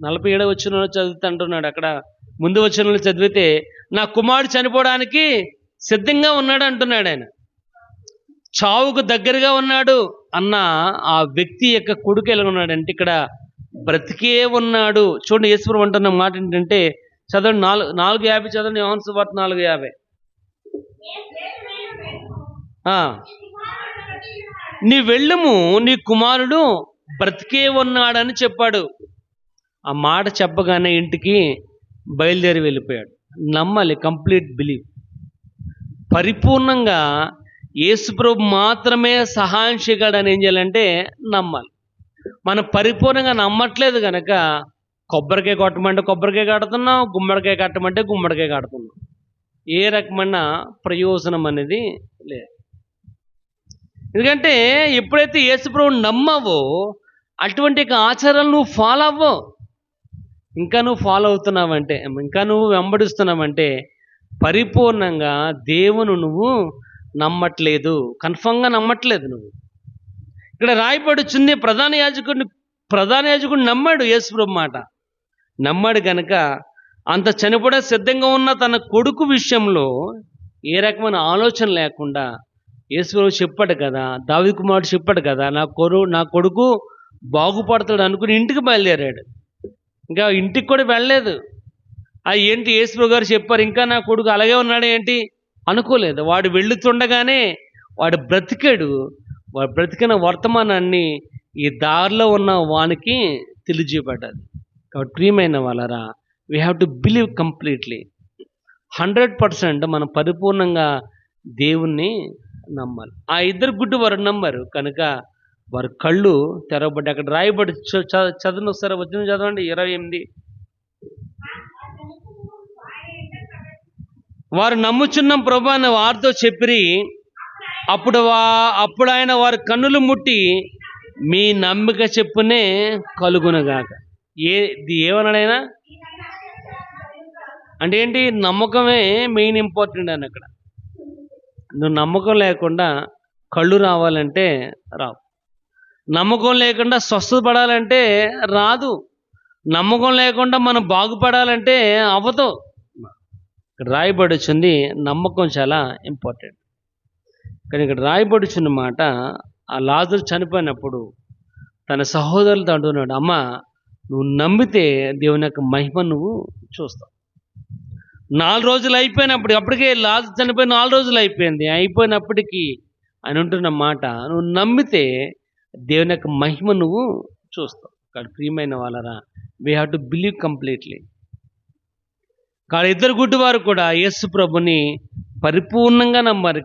47వ వచనంలో చదువుతుంటున్నాడు. అక్కడ ముందు వచనంలో చదివితే, నా కుమారుడు చనిపోవడానికి సిద్ధంగా ఉన్నాడు అంటున్నాడు ఆయన. చావుకు దగ్గరగా ఉన్నాడు అన్న ఆ వ్యక్తి యొక్క కొడుకు ఎలా ఉన్నాడంటే ఇక్కడ బ్రతికే ఉన్నాడు. చూడండి, యేసుప్రభు అంటున్న మాట ఏంటంటే, చదవండి 4:50 చదవండి, యోహాను సువార్త 4:50. నీ వెళ్ళుము, నీ కుమారుడు బ్రతికే ఉన్నాడని చెప్పాడు. ఆ మాట చెప్పగానే ఇంటికి బయలుదేరి వెళ్ళిపోయాడు. నమ్మాలి, కంప్లీట్ బిలీవ్. పరిపూర్ణంగా యేసుప్రభు మాత్రమే సహాయం చేయగలడని ఏం చేయాలంటే నమ్మాలి. మనం పరిపూర్ణంగా నమ్మట్లేదు కనుక కొబ్బరికాయ కొట్టమంటే కొబ్బరికాయ కడుతున్నాం, గుమ్మడికాయ కట్టమంటే గుమ్మడికాయ కడుతున్నాం. ఏ రకమైన ప్రయోజనం అనేది లేదు. ఎందుకంటే ఎప్పుడైతే యేసుప్రభుని నమ్మవో అటువంటి ఆచారాలు నువ్వు ఫాలో అవ్వవు. ఇంకా నువ్వు ఫాలో అవుతున్నావంటే, ఇంకా నువ్వు వెంబడిస్తున్నావంటే పరిపూర్ణంగా దేవుని నువ్వు నమ్మట్లేదు, కన్ఫర్మ్గా నమ్మట్లేదు నువ్వు. ఇక్కడ రాయబడుచుంది, ప్రధాన యాజకుడు నమ్మాడు యేసుప్రభు మాట. నమ్మాడు కనుక అంత చనిపోవడం సిద్ధంగా ఉన్న తన కొడుకు విషయంలో ఏ రకమైన ఆలోచన లేకుండా యేసుప్రభు చెప్పాడు కదా, దావీదు కుమారుడు చెప్పాడు కదా, నా కొడుకు బాగుపడతాడు అనుకుని ఇంటికి బయలుదేరాడు. ఇంకా ఇంటికి కూడా వెళ్ళలేదు. ఏంటి యేసుప్రభు గారు చెప్పారు, ఇంకా నా కొడుకు అలాగే ఉన్నాడు ఏంటి అనుకోలేదు. వాడు వెళుతుండగానే వాడు బ్రతికాడు. వాడు బ్రతికిన వర్తమానాన్ని ఈ దారిలో ఉన్న వానికి తెలియజేయబడ్డది. కాబట్టి ప్రియమైన వాళ్ళరా, we have to believe completely. 100% మనం పరిపూర్ణంగా దేవుణ్ణి నమ్మాలి. ఆ ఇద్దరు గుడ్డి వారు నమ్మారు కనుక వారి కళ్ళు తెరవబడ్డాయి. అక్కడ రాయబడి చదవండి ఒకసారి, వచ్చిన చదవండి 28. వారు నమ్ముచున్నాం ప్రభు అని వారితో చెప్పిరి. అప్పుడు ఆయన వారి కన్నులు ముట్టి, మీ నమ్మిక చెప్పునే కలుగునగాక. ఏమన్నాడైనా అంటే ఏంటి? నమ్మకమే మెయిన్ ఇంపార్టెంట్ అని. అక్కడ నువ్వు నమ్మకం లేకుండా కళ్ళు రావాలంటే రావు. నమ్మకం లేకుండా స్వస్థత పడాలంటే రాదు. నమ్మకం లేకుండా మనం బాగుపడాలంటే అవ్వదు. ఇక్కడ రాయబడుచుంది నమ్మకం చాలా ఇంపార్టెంట్. కానీ ఇక్కడ రాయబడుచున్న మాట, ఆ లాజరు చనిపోయినప్పుడు తన సహోదరులతో అంటున్నాడు, అమ్మ నువ్వు నమ్మితే దేవుని యొక్క మహిమ నువ్వు చూస్తావు. 4 రోజులు అయిపోయినప్పుడు, అప్పటికే లాజరు చనిపోయి 4 రోజులు అయిపోయినప్పటికీ ఆయన ఉంటున్న మాట, నువ్వు నమ్మితే దేవుని యొక్క మహిమ నువ్వు చూస్తావు. కాబట్టి ప్రియమైన వాళ్ళరా, we have to believe completely. కానీ ఇద్దరు గుడ్డివారు కూడా యేసు ప్రభుని పరిపూర్ణంగా నమ్మారు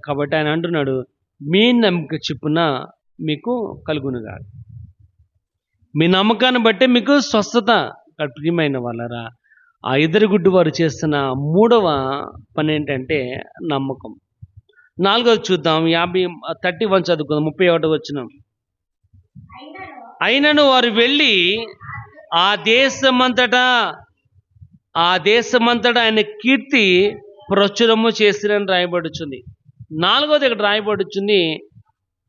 కాబట్టి ఆయన అంటున్నాడు, మీ నమ్మక చొప్పున మీకు కలుగునుగా. మీ నమ్మకాన్ని బట్టి మీకు స్వస్థత. ప్రియమైన వాళ్ళరా, ఆ ఇద్దరు గుడ్డివారు చేస్తున్న 3వ పని ఏంటంటే నమ్మకం. 4వది చూద్దాం, 31 చదువుకుందాం, 31 వచనం. అయినను వారు వెళ్ళి ఆ దేశమంతటా ఆయన కీర్తి ప్రచురము చేసిరని రాయబడుచుంది. 4వది ఇక్కడ రాయబడుచుంది,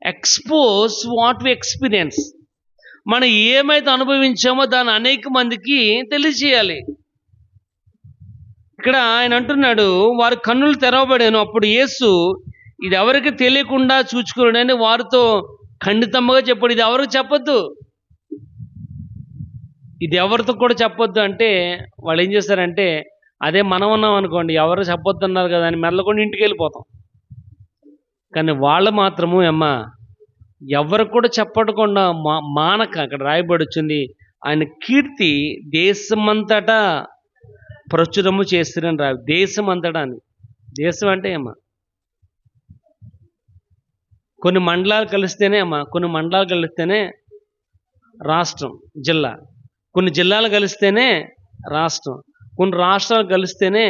ఎక్స్పోజ్ వాట్ వి ఎక్స్పీరియన్స్. మనం ఏమైతే అనుభవించామో దాన్ని అనేక మందికి తెలియజేయాలి. ఇక్కడ ఆయన అంటున్నాడు, వారి కన్నులు తెరవబడాను. అప్పుడు యేసు ఇది ఎవరికి తెలియకుండా చూచుకున్నాడని వారితో ఖండితంగా చెప్పాడు. ఇది ఎవరికి చెప్పొద్దు, ఇది ఎవరితో కూడా చెప్పొద్దు అంటే వాళ్ళు ఏం చేస్తారంటే, అదే మనం ఉన్నాం అనుకోండి, ఎవరు చెప్పొద్దు అన్నారు కదా అని మెల్లకుండా ఇంటికి వెళ్ళిపోతాం. కానీ వాళ్ళు మాత్రము ఎవరు కూడా చెప్పకుండా మానక, అక్కడ రాయబడుచుంది, ఆయన కీర్తి దేశమంతటా ప్రచురము చేస్తారని రావు. దేశం అంతటా అని. దేశం అంటే కొన్ని మండలాలు కలిస్తేనే రాష్ట్రం, జిల్లా. కొన్ని జిల్లాలు కలిస్తేనే రాష్ట్రం. కొన్ని రాష్ట్రాలు కలిస్తేనే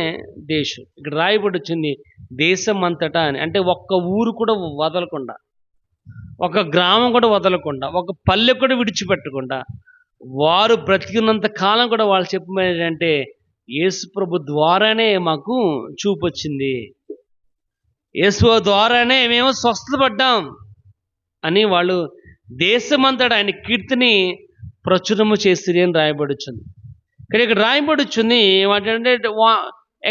దేశం. ఇక్కడ రాయబడి వచ్చింది దేశం అంతటా అని. అంటే ఒక్క ఊరు కూడా వదలకుండా, ఒక గ్రామం కూడా వదలకుండా, ఒక పల్లె కూడా విడిచిపెట్టకుండా, వారు బ్రతికినంత కాలం కూడా వాళ్ళు చెప్పేది ఏంటంటే యేసు ప్రభు ద్వారానే మాకు చూపు వచ్చింది, యేసు ద్వారానే మేము స్వస్థత పడ్డాం అని వాళ్ళు దేశమంతటా ఆయన కీర్తిని ప్రచురము చేసిరి అని రాయబడి వచ్చింది. కానీ ఇక్కడ రాయబడి వచ్చింది ఏమంటే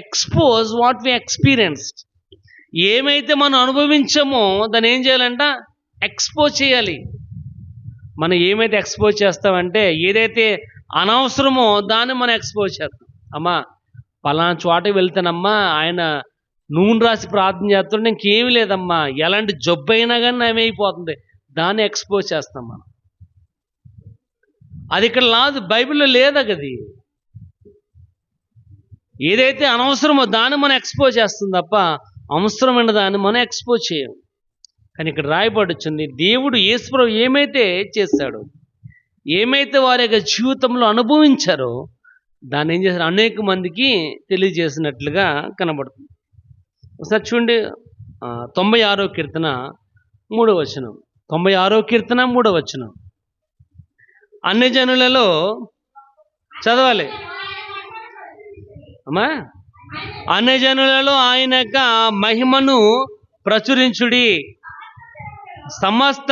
ఎక్స్పోజ్ వాట్ వి ఎక్స్పీరియన్స్డ్. ఏమైతే మనం అనుభవించామో దాన్ని ఏం చేయాలంట? ఎక్స్పోజ్ చేయాలి. మనం ఏమైతే ఎక్స్పోజ్ చేస్తామంటే ఏదైతే అనవసరమో దాన్ని మనం ఎక్స్పోజ్ చేస్తాం. అమ్మా పలానా చోటకి వెళ్తానమ్మా, ఆయన నూనె రాసి ప్రార్థన చేస్తుంటే ఇంకేమీ లేదమ్మా, ఎలాంటి జబ్బు అయినా కానీ నయమైపోతుంది, దాన్ని ఎక్స్పోజ్ చేస్తాం మనం. అది ఇక్కడ లేదు, బైబిల్లో లేదు. అది ఏదైతే అనవసరమో దాన్ని మనం ఎక్స్పోజ్ చేస్తుంది తప్ప అవసరమైన దాన్ని మనం ఎక్స్పోజ్ చేయం. కానీ ఇక్కడ రాయబడి వచ్చింది దేవుడు యేసు ప్రభువు ఏమైతే చేశాడో, ఏమైతే వారి యొక్క జీవితంలో అనుభవించారో దాన్ని ఏం చేశారు? అనేక మందికి తెలియజేసినట్లుగా కనబడుతుంది. ఒకసారి చూడండి 96వ కీర్తన 3వ వచనం. 96వ కీర్తన 3వ వచనం. అన్ని జనులలో చదవాలి అమ్మా. అన్ని జనులలో ఆయన యొక్క మహిమను ప్రచురించుడి, సమస్త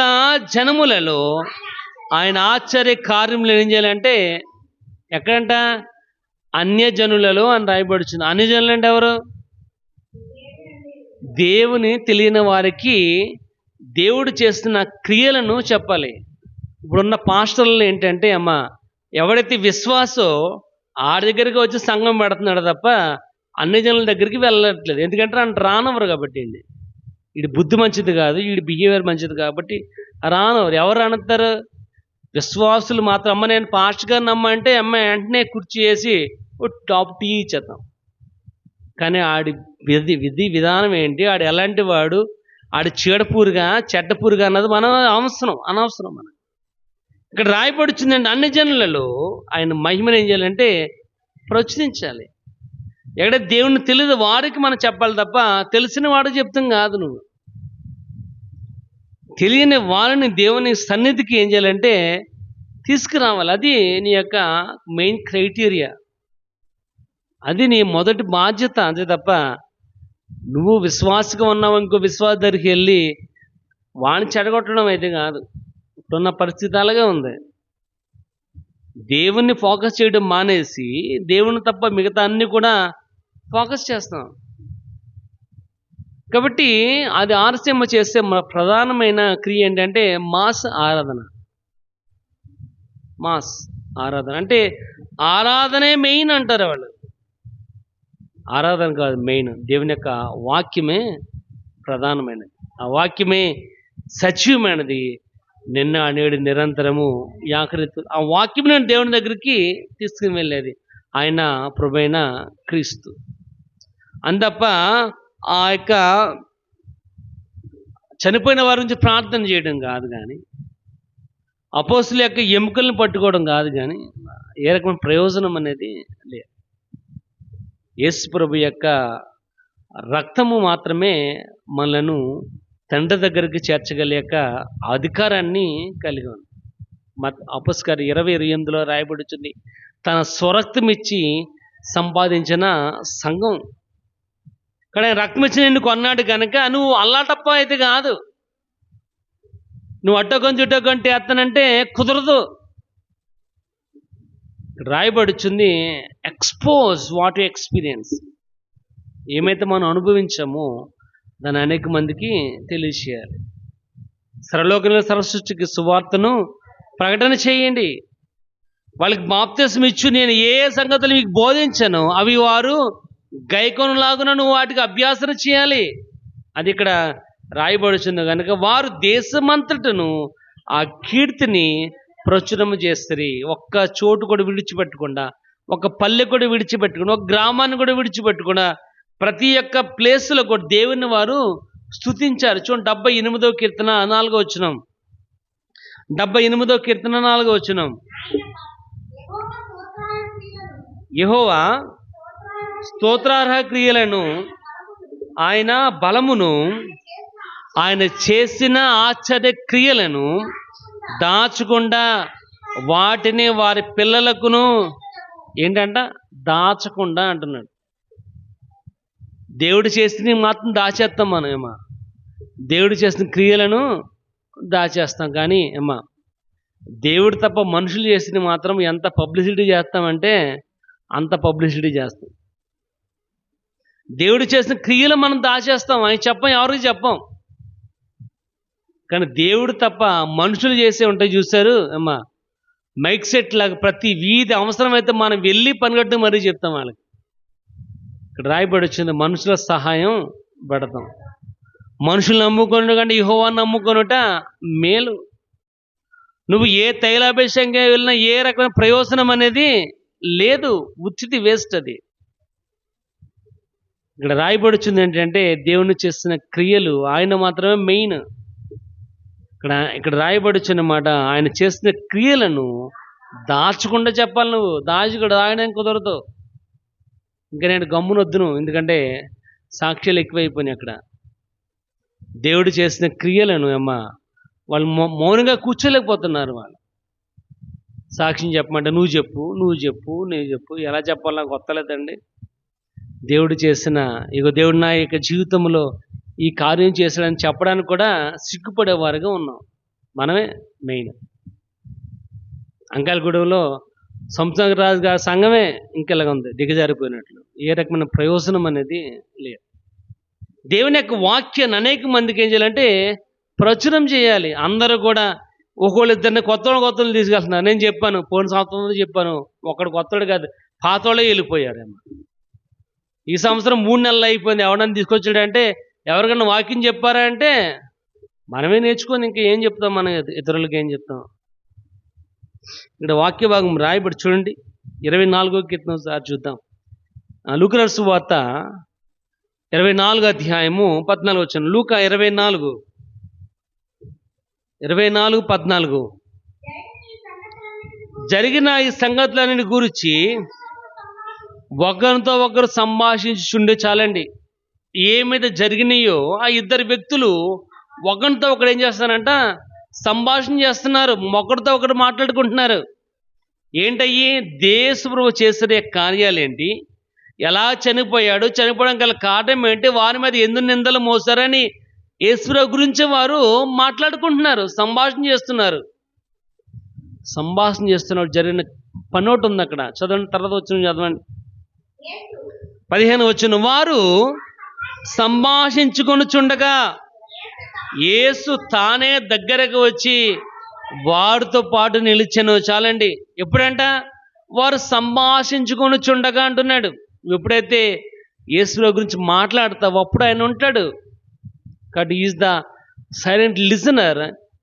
జనములలో ఆయన ఆశ్చర్య కార్యములు ఏం చేయాలంటే ఎక్కడంట? అన్యజనులలో అని రాయబడుచుంది. అన్యజనులు అంటే ఎవరు? దేవుని తెలియని వారికి దేవుడు చేస్తున్న క్రియలను చెప్పాలి. ఇప్పుడున్న పాస్టర్లు ఏంటంటే అమ్మా, ఎవడైతే విశ్వాసో ఆడి దగ్గరికి వచ్చి సంఘం పెడుతున్నాడు తప్ప అన్ని జనుల దగ్గరికి వెళ్ళట్లేదు. ఎందుకంటే ఆయన రానవరు కాబట్టి. వీడి బుద్ధి మంచిది కాదు, వీడి బిహేవియర్ మంచిది కాబట్టి రానవరు. ఎవరు అనతారు? విశ్వాసులు మాత్రం. అమ్మ నేను పాస్టర్ గారిని నమ్మ అంటే అమ్మ వెంటనే కుర్చీ వేసి టాప్ టీ ఇచ్చేద్దాం. కానీ ఆడి విధి విధానం ఏంటి, ఆడు ఎలాంటి వాడు, ఆడి చీడపూరుగా చెడ్డపూరుగా అన్నది మనం అనవసరం మనం. ఇక్కడ రాయబడుచుందండి అన్ని జనులలో ఆయన మహిమను ఏం చేయాలంటే ప్రచురించాలి. ఎక్కడ దేవుని తెలియదు వారికి మనం చెప్పాలి తప్ప తెలిసిన వాడు చెప్తాం కాదు. నువ్వు తెలియని వారిని దేవుని సన్నిధికి ఏం చేయాలంటే తీసుకురావాలి. అది నీ యొక్క మెయిన్ క్రైటీరియా, అది నీ మొదటి బాధ్యత. అంతే తప్ప నువ్వు విశ్వాసగా ఉన్నావు ఇంకో విశ్వాస దగ్గరికి వెళ్ళి వాడిని చెడగొట్టడం అయితే కాదు. ఇప్పుడున్న పరిస్థితి అలాగే ఉంది. దేవుణ్ణి ఫోకస్ చేయడం మానేసి దేవుని తప్ప మిగతా అన్ని కూడా ఫోకస్ చేస్తాం. కాబట్టి అది ఆర్సీఎం చేసే ప్రధానమైన క్రియ ఏంటంటే మాస్ ఆరాధన. అంటే ఆరాధనే మెయిన్ అంటారు వాళ్ళు. ఆరాధన కాదు మెయిన్, దేవుని యొక్క వాక్యమే ప్రధానమైనది. ఆ వాక్యమే సజీవమైనది, నిన్న నేడు నిరంతరము యాకరితు. ఆ వాక్యం నేను దేవుని దగ్గరికి తీసుకుని వెళ్ళేది ఆయన ప్రభువైన క్రీస్తు. అందప్ప ఆ యొక్క చనిపోయిన వారి నుంచి ప్రార్థన చేయడం కాదు, కానీ అపోస్తుల యొక్క ఎముకలను పట్టుకోవడం కాదు, కానీ ఏ రకమైన ప్రయోజనం అనేది లేదు. యేసు ప్రభు యొక్క రక్తము మాత్రమే మనలను తండ్రి దగ్గరికి చేర్చగలిగ అధికారాన్ని కలిగి ఉంది. అపొస్తలుల 20:28 రాయబడుతుంది, తన స్వరక్తం ఇచ్చి సంపాదించిన సంఘం. కానీ రక్తం ఇచ్చి నిన్ను కొన్నాడు కనుక నువ్వు అల్లాటప్ప అయితే కాదు, నువ్వు అట్టొకంటి ఇట్టొకంటి ఎత్తనంటే కుదరదు. రాయబడుచుంది ఎక్స్పోజ్ వాట్ యు ఎక్స్పీరియన్స్. ఏమైతే మనం అనుభవించామో దాన్ని అనేక మందికి తెలియచేయాలి. సర్వలోకంలో సర్వసృష్టికి సువార్తను ప్రకటన చేయండి. వాళ్ళకి బాప్తిస్మం ఇచ్చు నేను ఏ సంగతులు మీకు బోధించాను అవి వారు గైకొనలాగున నువ్వు వాటికి అభ్యాసన చేయాలి. అది ఇక్కడ రాయబడుచుంది కనుక వారు దేశమంతటను ఆ కీర్తిని ప్రచురము చేస్తారు. ఒక్క చోటు కూడా విడిచిపెట్టకుండా, ఒక పల్లె కూడా విడిచిపెట్టకుండా, ఒక గ్రామాన్ని కూడా విడిచిపెట్టకుండా ప్రతి ఒక్క ప్లేస్లో కూడా దేవుని వారు స్తుతించారు. చూడండి 78వ కీర్తన 4వ వచనం. 78వ కీర్తన 4వ వచనం. యెహోవా స్తోత్రార్హ క్రియలను, ఆయన బలమును, ఆయన చేసిన ఆశ్చర్య క్రియలను దాచకుండా వాటిని వారి పిల్లలకును ఏంటంట దాచకుండా అంటున్నాడు. దేవుడు చేసిన మాత్రం దాచేస్తాం మనం ఏమా, దేవుడు చేసిన క్రియలను దాచేస్తాం. కానీ ఏమా దేవుడు తప్ప మనుషులు చేసిన మాత్రం ఎంత పబ్లిసిటీ చేస్తామంటే అంత పబ్లిసిటీ చేస్తాం. దేవుడు చేసిన క్రియలు మనం దాచేస్తాం, ఆయన చెప్పం, ఎవరికి చెప్పం. కానీ దేవుడు తప్ప మనుషులు చేసే ఉంటాయి చూశారు అమ్మా, మైక్ సెట్ లాగా ప్రతి వీధి అవసరమైతే మనం వెళ్ళి పనిగట్టు మరీ చెప్తాం వాళ్ళకి. ఇక్కడ రాయబడి వచ్చింది, మనుషుల సహాయం పెడతాం. మనుషులు నమ్ముకొనుట కంటే యెహోవాను నమ్ముకొనుట మేలు. నువ్వు ఏ తైలాభిషేకంగా వెళ్ళినా ఏ రకమైన ప్రయోజనం అనేది లేదు, ఉచిత వేస్ట్ అది. ఇక్కడ రాయబడి వచ్చింది ఏంటంటే దేవుని చేసిన క్రియలు ఆయన మాత్రమే మెయిన్. ఇక్కడ రాయబడి వచ్చిన మాట, ఆయన చేసిన క్రియలను దాచకుండా చెప్పాలి. నువ్వు దాచడానికి కుదరదు. ఇంకా నేను గమ్మునొద్దును, ఎందుకంటే సాక్ష్యాలు ఎక్కువైపోయినాయి. అక్కడ దేవుడు చేసిన క్రియలను అమ్మా వాళ్ళు మౌనంగా కూర్చోలేకపోతున్నారు. వాళ్ళు సాక్ష్యం చెప్పమంటే నువ్వు చెప్పు, నువ్వు చెప్పు, ఎలా చెప్పాలో నాకు కొత్తలేదండి. దేవుడు చేసిన దేవుడు నా యొక్క జీవితంలో ఈ కార్యం చేశాడని చెప్పడానికి కూడా సిగ్గుపడేవారుగా ఉన్నాం. మనమే మెయిన్. అంకాలగూడెంలో సంసారరాజు గారి సంఘమే ఇంకెలాగ ఉంది, దిగజారిపోయినట్లు. ఏ రకమైన ప్రయోజనం అనేది లేదు. దేవుని యొక్క వాక్యాన్ని అనేక మందికి ఏం చేయాలంటే ప్రచురం చేయాలి. అందరూ కూడా ఒకళ్ళిద్దరిని కొత్తలు తీసుకెళ్తున్నారు. నేను చెప్పాను, పోయిన సంవత్సరంలో చెప్పాను, ఒకడు కొత్తడు కాదు, పాతోళ్ళే వెళ్ళిపోయారేమో. ఈ సంవత్సరం 3 నెలలు అయిపోయింది. ఎవడన్నా తీసుకొచ్చాడంటే ఎవరికన్నా వాక్యం చెప్పారా అంటే మనమే నేర్చుకొని ఇంకా ఏం చెప్తాం, మనం ఇతరులకి ఏం చెప్తాం. ఇక్కడ వాక్య భాగం రాయబడి చూడండి, 24వ కీర్తన సార్ చూద్దాం. లూకా సువార్త 24వ అధ్యాయము 14వ వచనం. లూకా 24:14 జరిగిన ఈ సంగతులన్నిటి గురించి ఒకరితో ఒకరు సంభాషించుండే చాలండి. ఏమైతే జరిగినాయో ఆ ఇద్దరు వ్యక్తులు ఒకరితో ఒకరు ఏం చేస్తారంట సంభాషణ చేస్తున్నారు, ఒకరితో ఒకరు మాట్లాడుకుంటున్నారు. ఏంటయ్యి దేశప్రభు చేసే కార్యాలేంటి, ఎలా చనిపోయాడు, చనిపోవడం గల కారణం ఏంటి, వారి మీద ఎందుకు నిందలు మోసారని యేసుప్రభు గురించి వారు మాట్లాడుకుంటున్నారు, సంభాషణ చేస్తున్నారు. జరిగిన పని ఒకటి ఉంది అక్కడ. చదవండి, తర్వాత వచ్చిన చదవండి. 15వ వచనం. వారు సంభాషించుకొనుచుండగా యేసు తానే దగ్గరకు వచ్చి వారితో పాటు నిలిచెను. చాలండి. ఎప్పుడంట వారు సంభాషించుకొనుచుండగా అంటున్నాడు. ఎప్పుడైతే యేసు గురించి మాట్లాడతావో అప్పుడు ఆయన ఉంటాడు. కాబట్టి is the silent listener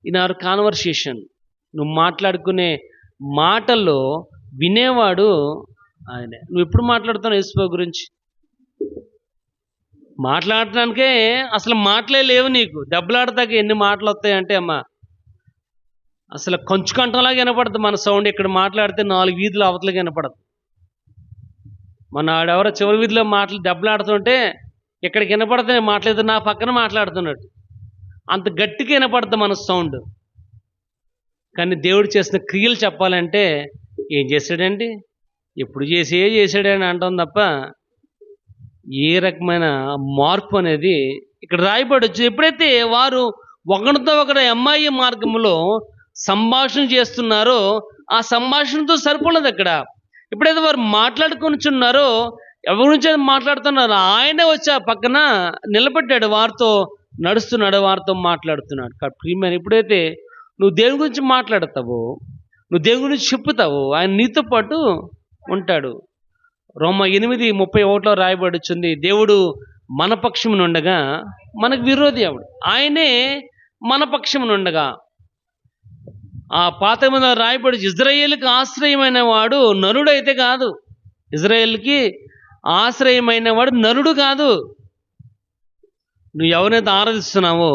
in our conversation. నువ్వు మాట్లాడుకునే మాటల్లో వినేవాడు ఆయనే. నువ్వు ఎప్పుడు మాట్లాడుతున్నావు యేసు గురించి? మాట్లాడటానికే అసలు మాటలే లేవు నీకు. దెబ్బలాడతాక ఎన్ని మాటలు వస్తాయంటే అమ్మా అసలు కొంచెం కంఠంలాగా వినపడుతుంది మన సౌండ్. ఇక్కడ మాట్లాడితే 4 వీధులు అవతలకి వినపడదు. మన ఆడెవరో చివరి వీధిలో మాటలు దెబ్బలాడుతుంటే ఇక్కడికి వినపడితే మాట్లాడితే నా పక్కన మాట్లాడుతున్నట్టు అంత గట్టిగా వినపడుతుంది మన సౌండ్. కానీ దేవుడు చేసిన క్రియలు చెప్పాలంటే ఏం చేశాడండి, ఎప్పుడు చేశాడని అంటాం తప్ప ఏ రకమైన మార్పు అనేది ఇక్కడ రాయబడొచ్చు. ఎప్పుడైతే వారు ఒకరితో ఒకరు అమ్మాయి మార్గంలో సంభాషణ చేస్తున్నారో ఆ సంభాషణతో సరిపోలేదు. అక్కడ ఎప్పుడైతే వారు మాట్లాడుకొనిచున్నారో ఎవరి నుంచి మాట్లాడుతున్నారో ఆయనే వచ్చి ఆ పక్కన నిలబడ్డాడు, వారితో నడుస్తున్నాడు, వారితో మాట్లాడుతున్నాడు. ప్రియమైన ఎప్పుడైతే నువ్వు దేవుని గురించి మాట్లాడతావో, నువ్వు దేవుని గురించి చెప్పుతావో ఆయన నీతో పాటు ఉంటాడు. రోమా 8:31 రాయబడుచుంది, దేవుడు మన పక్షమునుండగా మనకు విరోధి ఎవడు? ఆయనే మన పక్షమునుండగా. ఆ పాత మీద రాయబడి ఇజ్రాయేలుకి ఆశ్రయమైన వాడు నరుడైతే కాదు. ఇజ్రాయేల్కి ఆశ్రయమైన వాడు నరుడు కాదు. నువ్వు ఎవరైతే ఆరాధిస్తున్నావో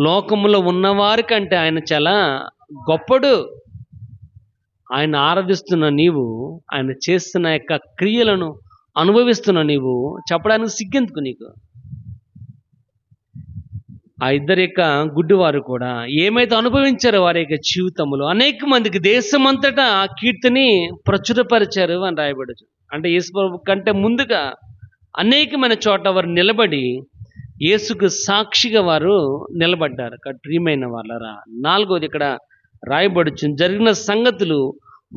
లోకములో ఉన్నవారి కంటే ఆయన చాలా గొప్పడు. ఆయన ఆరాధిస్తున్న నీవు ఆయన చేస్తున్న యొక్క క్రియలను అనుభవిస్తున్నావు నీవు, చెప్పడానికి సిగ్గెందుకు నీకు? ఆ ఇద్దరి యొక్క గుడ్డివారు కూడా ఏమైతే అనుభవించారో వారి యొక్క జీవితంలో అనేక మందికి దేశమంతటా ఆ కీర్తిని ప్రచురపరిచారు అని రాయబడచ్చు. అంటే యేసు ప్రభు కంటే ముందుగా అనేకమైన చోట వారు నిలబడి యేసుకు సాక్షిగా వారు నిలబడ్డారు. ప్రియమైన వాళ్ళరా, 4వది ఇక్కడ రాయబడుచు, జరిగిన సంగతులు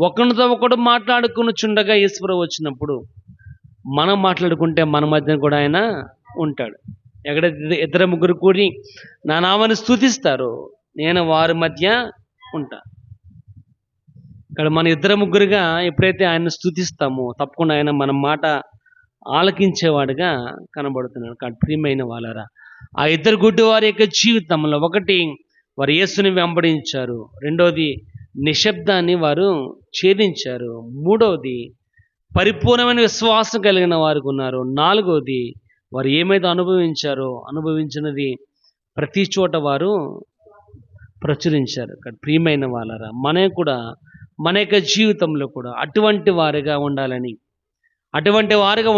ఒకరితో ఒకడు మాట్లాడుకునిచుండగా యేసు ప్రభు వచ్చినప్పుడు మనం మాట్లాడుకుంటే మన మధ్యన కూడా ఆయన ఉంటాడు. ఎక్కడైతే ఇద్దరు ముగ్గురు కూడి నా నామాన్ని స్తుతిస్తారో నేను వారి మధ్య ఉంటా. ఇక్కడ మన ఇద్దరు ముగ్గురుగా ఎప్పుడైతే ఆయన స్తుతిస్తామో తప్పకుండా ఆయన మన మాట ఆలకించేవాడుగా కనబడుతున్నాడు. కానీ ప్రియమైన వాళ్ళరా, ఆ ఇద్దరు గుడ్డి వారి యొక్క జీవితంలో ఒకటి వారు యేసుని వెంబడించారు, రెండవది నిశ్శబ్దాన్ని వారు ఛేదించారు, మూడవది పరిపూర్ణమైన విశ్వాసం కలిగిన వారికి ఉన్నారు, నాలుగవది వారు ఏమైతే అనుభవించినది ప్రతి చోట వారు ప్రచురించారు. కానీ ప్రియమైన వాళ్ళరా, మన యొక్క జీవితంలో కూడా అటువంటి వారిగా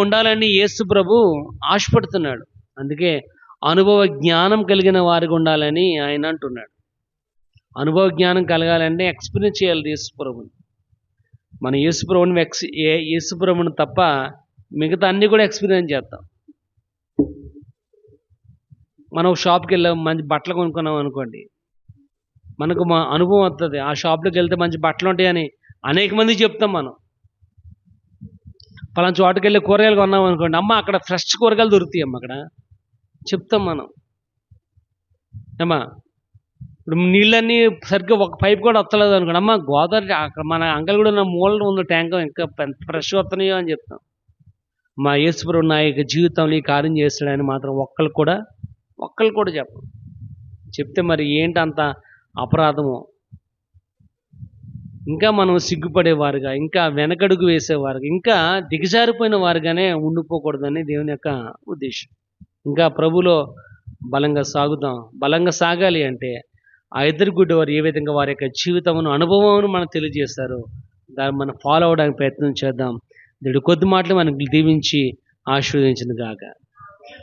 ఉండాలని యేసు ప్రభు ఆశపడుతున్నాడు. అందుకే అనుభవ జ్ఞానం కలిగిన వారిగా ఉండాలని ఆయన అంటున్నాడు. అనుభవ జ్ఞానం కలగాలంటే ఎక్స్పీరియన్స్ చేయాలి యేసు ప్రభుని. మన యేసు ప్రభుని తప్ప మిగతా అన్నీ కూడా ఎక్స్పీరియన్స్ చేస్తాం. మనం షాప్కి వెళ్ళాం, మంచి బట్టలు కొనుక్కున్నాం అనుకోండి, మనకు మా అనుభవం వస్తుంది. ఆ షాప్లోకి వెళ్తే మంచి బట్టలు ఉంటాయని అనేక మందికి చెప్తాం. మనం పలానా చోటుకి వెళ్ళి కూరగాయలు కొన్నాం అనుకోండి, అమ్మ అక్కడ ఫ్రెష్ కూరగాయలు దొరుకుతాయి అమ్మ అక్కడ చెప్తాం మనం. అమ్మా ఇప్పుడు నీళ్ళన్నీ సరిగ్గా ఒక పైప్ కూడా వస్తలేదు అనుకోండి, అమ్మ గోదావరి అక్కడ మన అంకల్ కూడా ఉన్న మూలలో ఉన్న ట్యాంక్ ఇంకా ఫ్రెష్ వస్తున్నాయో అని చెప్తాం. మా యేసు ప్రభు నా యొక్క జీవితంలో ఈ కార్యం చేస్తాడని మాత్రం ఒక్కళ్ళు కూడా చెప్తే మరి ఏంటి అంత అపరాధము? ఇంకా మనం సిగ్గుపడేవారుగా, ఇంకా వెనకడుగు వేసేవారుగా, ఇంకా దిగజారిపోయిన వారుగానే ఉండిపోకూడదని దేవుని యొక్క ఉద్దేశం. ఇంకా ప్రభులో బలంగా సాగాలి అంటే ఆ ఇద్దరు గుడ్డి వారు ఏ విధంగా వారి యొక్క జీవితమును అనుభవమును మనం తెలియజేస్తారు, దాన్ని మనం ఫాలో అవడానికి ప్రయత్నం చేద్దాం. దేవుడు కొద్ది మాటలు మనకు దీవించి ఆశీర్వదించిన గాక.